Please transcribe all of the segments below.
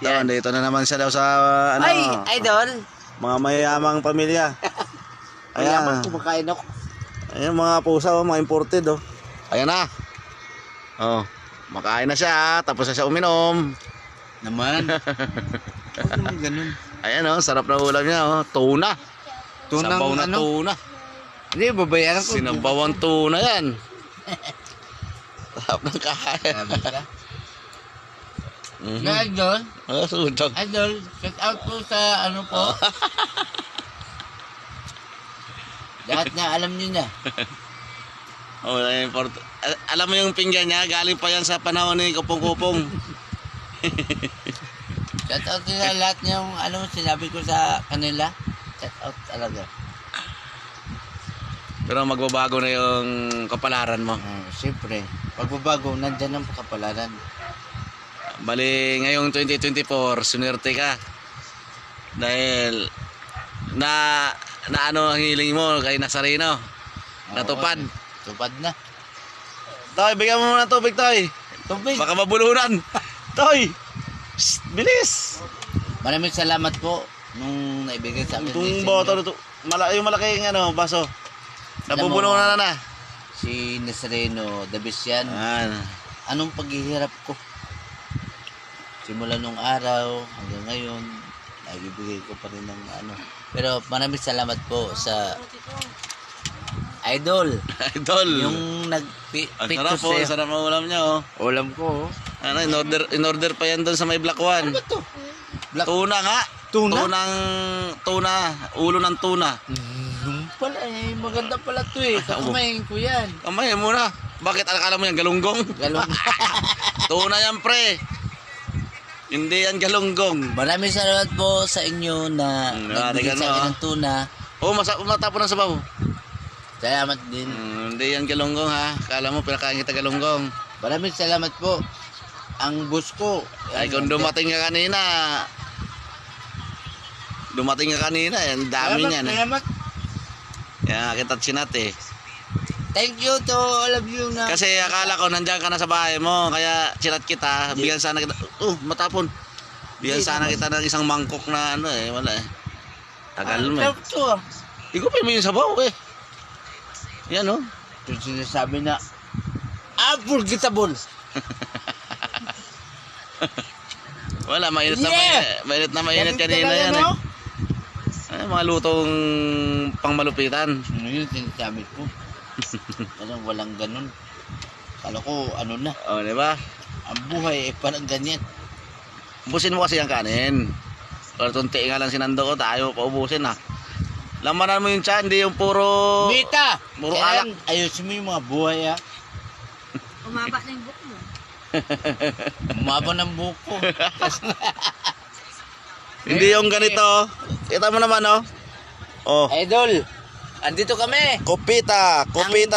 Ito, andito na naman siya daw sa ano, Ay, idol. mga mayayamang pamilya. Ayan. Ayan. Kumakain ako. Ayan mga pusa, mga imported oh. Ayan na. Oh, makain na siya, tapos na siya uminom. Naman. Huwag naman ganun. Ayan oh, sarap na ulam niya oh, tuna. Tunang Sabaw na ano? tuna. Hindi, babayaran ko. Sinabawang tuna yan. Sarap ng kain. Sabi ka. Na idol. Oh, sudog. Idol, shout out po sa ano po. Lahat na alam niyo na. Oh, alam mo yung pinggan niya, galing pa yan sa panahon ni Kupong-Kupong. Shout out nila lahat ng ano sinabi ko sa kanila. Shout out talaga. Pero magbabago na yung kapalaran mo. Siyempre, pagbabago, nandyan ang kapalaran. Bali, ngayong 2024, sunerte ka. Dahil na ano ang hiling mo kay Nazareno. Natupad. Tupad na. Toy, bigyan mo muna tubig, Toy. Tubig. Baka mabulunan. Toy! Shh, bilis! Maraming salamat po nung naibigay sa akin. Itong bottle ito. Yung malaking ano, baso. Nabubulunan na. Si Nazareno, the best yan. Anong paghihirap ko? Simula nung araw hanggang ngayon, naibibigay ko pa rin ng ano. Pero maraming salamat po sa Idol. Idol. Yung Ang sarap nag-picture po, sa'yo. sarap ang ulam niya oh. Ulam ko. Ano, in order pa yan doon sa may Black One. Ano ba to? Black Tuna nga. Tuna? Tuna, ulo ng tuna. Yung pala eh, maganda pala to eh. Kakamayin ko yan. Kamay muna. Bakit akala mo yan galunggong? Galong. Tuna yan pre. Hindi yan galunggong. Maraming salamat po sa inyo na nagbigay sa akin ng tuna. Oh, matapon ng sabaw. Salamat din. Hindi yan galunggong ha. Akala mo pinakain kita galunggong. Maraming salamat po. Ang boss ko. Ay kung dumating ka kanina. Yan dami niyan eh. Salamat. Yan kita chinat eh. Thank you to all of you na. Kasi akala ko nandiyan ka na sa bahay mo, kaya chinat kita. Bigyan sana kita. Matapon. Bigyan sana kita ng isang mangkok na ano eh, wala eh. Tagal mo eh. Sarap to ah. Igupin mo yung sabaw eh. Yan oh. Ito sinasabi na unforgettable. Wala, mainit na mainit Ganun kanina talaga, yan no? eh. Ay, mga lutong pangmalupitan. Ano yun sinasabi ko? Walang ganun. Kala ko ano na. Oh, di ba? Ang buhay eh parang ganyan. Ubusin mo kasi ang kanin. Pero tunti nga lang sinando ko, tayo pa ubusin ha. Lamanan mo yung tiyan, hindi yung puro... Mita! Puro alak. Ayusin mo yung mga buhay ah. Umaba na yung buhok mo. Umaba ng buko. Hindi yung ganito. Kita mo naman oh. Oh, Idol! Andito kami! kopita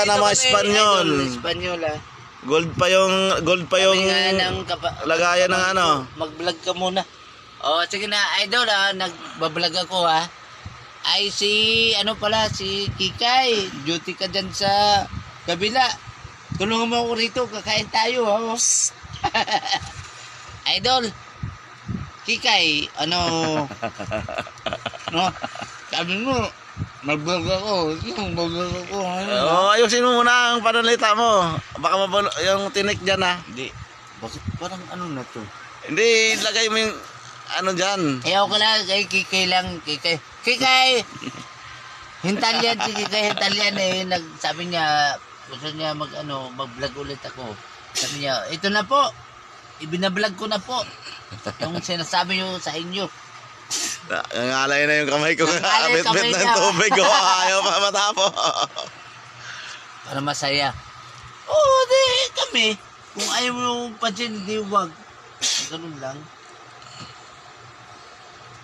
na mga Espanyol. Espanyol ah. Gold pa yung Kami nga ng lagayan ng ano. Mag-vlog ka muna. Oh, sige na, idol ah, nagbablog ako ah. Ay si si Kikay, duty ka dyan sa kabila. Tulungan mo ako rito, kakain tayo ha. Idol, Kikay, no, sabi mo, mag-vlog ako, Ayusin mo muna ang panalita mo. Baka yung tinik dyan ha. Hindi, bakit parang na to? Hindi, lagay mo yung ano dyan. Ayaw ko lang, kay Kikay lang, Kikay! Hintalyan si Kikay, hintalyan eh. Sabi niya, gusto niya mag-vlog ulit ako. Sabi niya, ito na po, ibinablog ko na po. Yung sinasabi niyo sa inyo. Nangalay na yung kamay ko. Nangalay yung kamay Abit-bit ng niya. tubig ko. Ayaw pa matapo. Para masaya. Oo, di kami. Kung ayaw mo yung pansin, di wag. Ganun lang.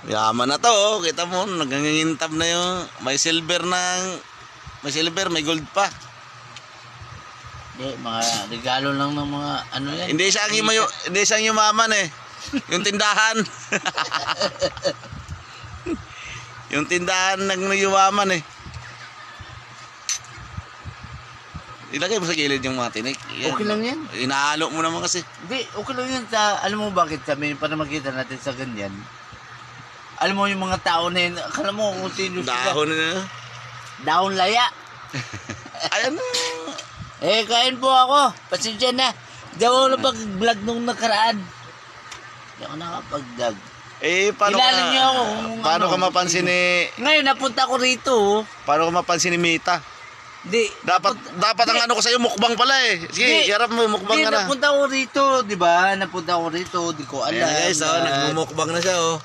Yaman na to, oh. Kita mo, nagangingintab na yung may silver, may gold pa. Di, mga regalo lang ng mga ano yan. Hindi siya ang yumaman eh. Yung tindahan. Yung tindahan yumaman eh. Ilagay mo sa gilid yung mga tinik. Yan. Okay lang yan. Inahalo mo naman kasi. Hindi, okay lang yan sa, alam mo bakit sabi, para makita natin sa ganyan. Alam mo yung mga tao na yun, akala mo kung sino sila. Dahon na. Dahon laya. Ayan na. Eh, kain po ako. Pasensya na. Di ako napag-vlog nung nakaraan. Di ako nakapag-vlog. Eh, paano Kilala ka, niyo ako kung paano ano, ka mapansin ni, Ngayon, napunta ko rito. paano ka mapansin ni Mita? Di, Dapat ang ano ko sa'yo, mukbang pala eh. Sige, Di. harap mo, mukbang Di, ka na. napunta ko rito, di ba? Napunta ko rito, di ko alam. Ayan guys, oh, nagmumukbang na siya oh.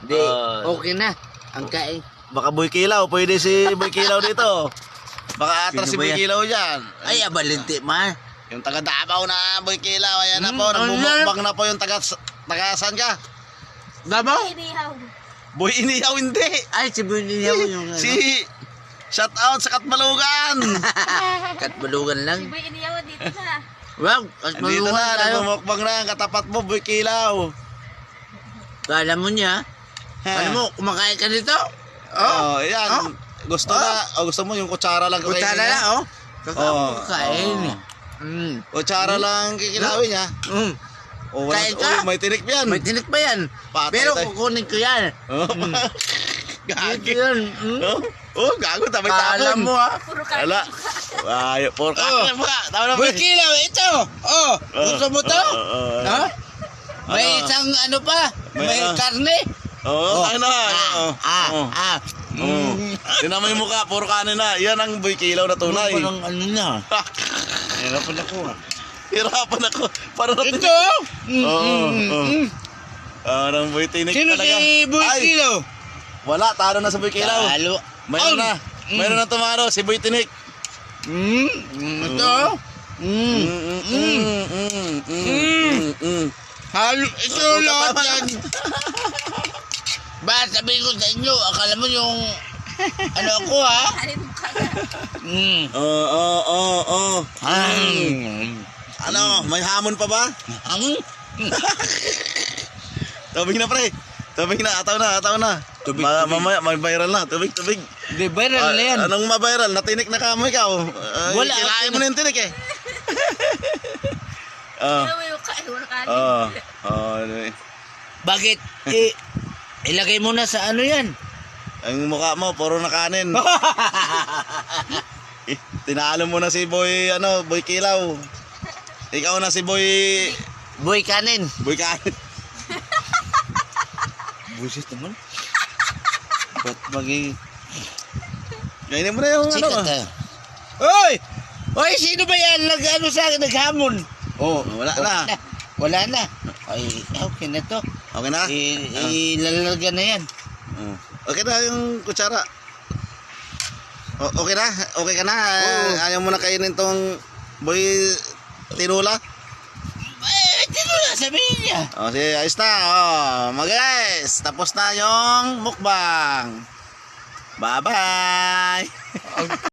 Di, okay na. Ang kain. Baka Boy Kilaw, pwede si Boy Kilaw dito. Baka atras si Sino ba Boy yan? Kilaw dyan. Ay, abalinti, ma. Yung taga Davao na Boy Kilaw, ayan na po, ano nagmumukbang na po yung taga saan ka? Dabaw? Inihaw. Boy Inihaw hindi. Ay, si Bunyaw yung ano. Si shout out sa Katmalugan. Katbalugan lang. Iba inihaw dito na. Wow, Andito katbalugan na, tayo. nagmumukbang na ang katapat mo, Boy Kilaw. Kala mo niya, alam mo, kumakain ka dito? Oh, ayan. Oh. Gusto na, gusto mo yung kutsara lang Kutsara kakainin niya? lang, oh. Kakain. Oh. Mm. Kutsara lang kikilawin niya. Mm. Oh, Kain ka? may tinik yan. May tinik pa yan. Patay Pero tayo. kukunin ko yan. Oh, Mm. Dito Gagi. yan. Mm. Oh, gago, tamay Kala tapon. mo, ha? Puro kain. Wala. Ay, por Oh. Tama na ba? Boy Kilaw, ito. Oh, gusto mo to? Ha? May Ano? isang ano pa? May May ano? karne? Oh, tayo na. Oh. Ah. Oh. Tingnan mo yung mukha, puro kanin na. Yan ang Boy Kilaw na tunay. Parang ano na. Hirapan ako, ha? Hirapan ako. Parang Ito? Oo. Parang Boy Tinik Sino talaga. si Boy Ay, Kilaw? wala, talo na sa Boy Kilaw. Talo. Mayroon na. Mayroon na tumalo, si Boy Tinik. Ito? Halo, ito Oh, lahat tama. yan. Ba, sabihin ko sa inyo, akala mo yung ano ako, ha? Kain mo ka na. Oo. Ano, may hamon pa ba? Tubig na pre. Tubig na, ataw na. Tubig, Mamaya, may viral na. Tubig. Di, viral na yan. Anong ma-viral? Natinik na kamo ikaw. Wala. Kinain mo na yung tinik eh. Inihaw yung kain. Wala kain. Ano eh. Bakit? Ilagay mo na sa ano yan. Ang mukha mo, puro na kanin. Tinalo mo na si Boy Kilaw. Ikaw na si Boy Boy kanin. Kanin. Busit naman. Ba't maging... Kainin mo na yung Sikat ano. tayo. Hoy! Hoy, sino ba yan? Nag-ano sa akin, naghamon. Oh, Wala na. Wala na. Ay, okay na to. Okay na? Ilalagyan na yan. Okay na yung kutsara. Okay na? Okay ka na? Ayaw mo na kainin tong Boy Tinula? Tino na, sabihin niya. Sige, ayos na. Mga guys, tapos na yung mukbang. Bye-bye.